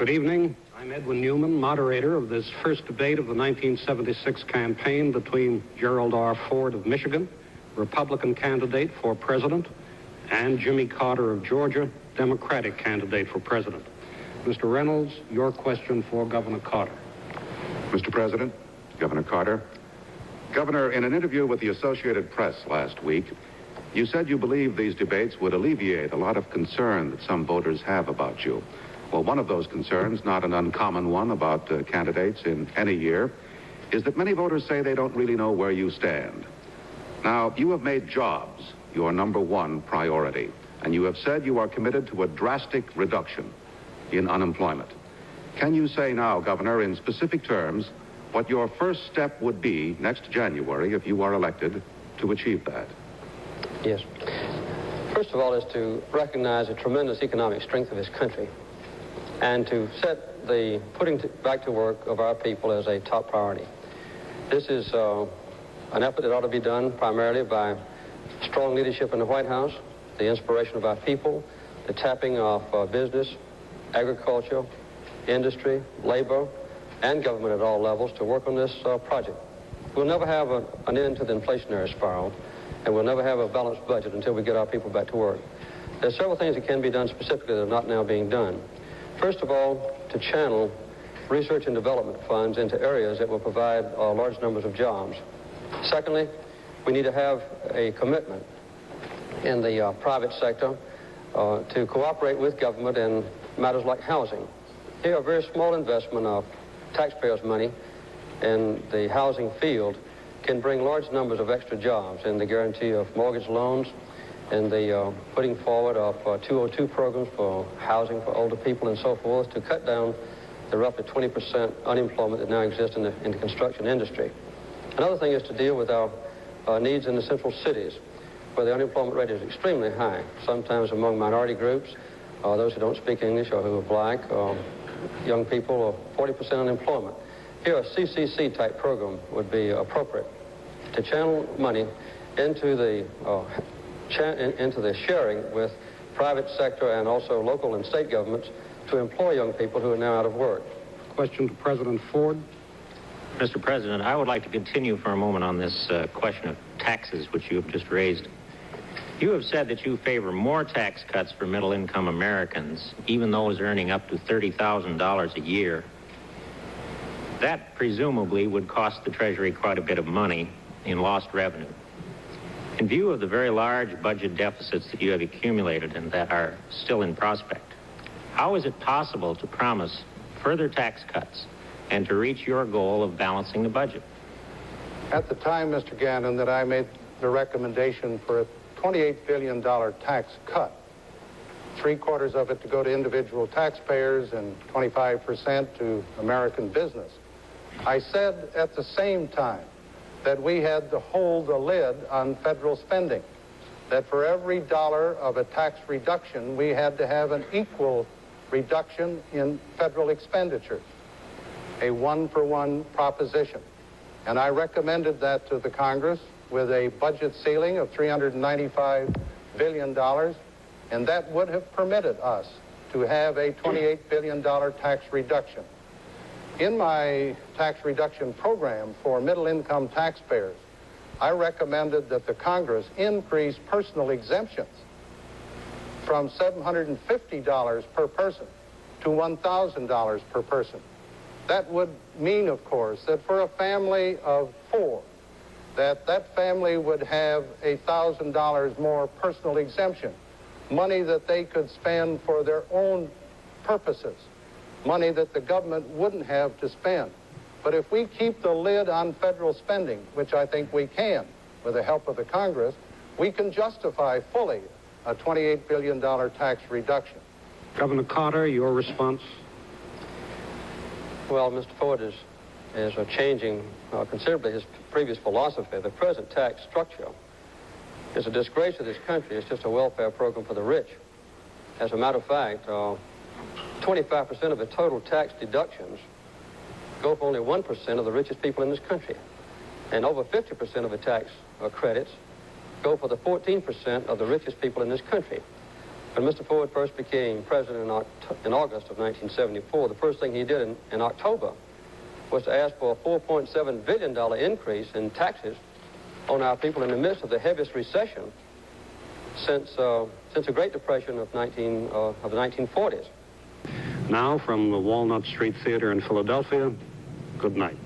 Good evening. I'm Edwin Newman, moderator of this first debate of the 1976 campaign between Gerald R. Ford of Michigan, Republican candidate for president, and Jimmy Carter of Georgia, Democratic candidate for president. Mr. Reynolds, your question for Governor Carter. Mr. President, Governor Carter. Governor, in an interview with the Associated Press last week, you said you believe these debates would alleviate a lot of concern that some voters have about you. Well, one of those concerns, not an uncommon one about candidates in any year, is that many voters say they don't really know where you stand. Now, you have made jobs your number one priority, and you have said you are committed to a drastic reduction in unemployment. Can you say now, Governor, in specific terms, what your first step would be next January if you are elected to achieve that? Yes. First of all is to recognize the tremendous economic strength of this country and to set the putting back to work of our people as a top priority. This is an effort that ought to be done primarily by strong leadership in the White House, the inspiration of our people, the tapping of business, agriculture, industry, labor, and government at all levels to work on this project. We'll never have an end to the inflationary spiral, and we'll never have a balanced budget until we get our people back to work. There are several things that can be done specifically that are not now being done. First of all, to channel research and development funds into areas that will provide large numbers of jobs. Secondly, we need to have a commitment in the private sector to cooperate with government in matters like housing. Here, a very small investment of taxpayers' money in the housing field can bring large numbers of extra jobs in the guarantee of mortgage loans, in the putting forward of 202 programs for housing for older people and so forth to cut down the roughly 20% unemployment that now exists in the construction industry. Another thing is to deal with our needs in the central cities, where the unemployment rate is extremely high, sometimes among minority groups, those who don't speak English or who are black, young people, or 40% unemployment. Here, a CCC-type program would be appropriate to channel money into the sharing with private sector and also local and state governments to employ young people who are now out of work. Question to President Ford. Mr. President, I would like to continue for a moment on this question of taxes, which you have just raised. You have said that you favor more tax cuts for middle-income Americans, even those earning up to $30,000 a year. That presumably would cost the Treasury quite a bit of money in lost revenue. In view of the very large budget deficits that you have accumulated and that are still in prospect, how is it possible to promise further tax cuts and to reach your goal of balancing the budget? At the time, Mr. Gannon, that I made the recommendation for a $28 billion tax cut, 3/4 of it to go to individual taxpayers and 25% to American business, I said at the same time that we had to hold the lid on federal spending, that for every dollar of a tax reduction, we had to have an equal reduction in federal expenditures, a one-for-one proposition. And I recommended that to the Congress with a budget ceiling of $395 billion, and that would have permitted us to have a $28 billion tax reduction. In my tax reduction program for middle-income taxpayers, I recommended that the Congress increase personal exemptions from $750 per person to $1,000 per person. That would mean, of course, that for a family of 4, that family would have $1,000 more personal exemption, money that they could spend for their own purposes, money that the government wouldn't have to spend. But if we keep the lid on federal spending, which I think we can with the help of the Congress, we can justify fully a $28 billion tax reduction. Governor Carter, your response. Well, Mr. Ford is changing considerably his previous philosophy. The present tax structure is a disgrace to this country. It's just a welfare program for the rich. As a matter of fact, 25% of the total tax deductions go for only 1% of the richest people in this country. And over 50% of the tax credits go for the 14% of the richest people in this country. When Mr. Ford first became president in August of 1974, the first thing he did in October was to ask for a $4.7 billion increase in taxes on our people in the midst of the heaviest recession since the Great Depression of the 1940s. Now, from the Walnut Street Theater in Philadelphia, good night.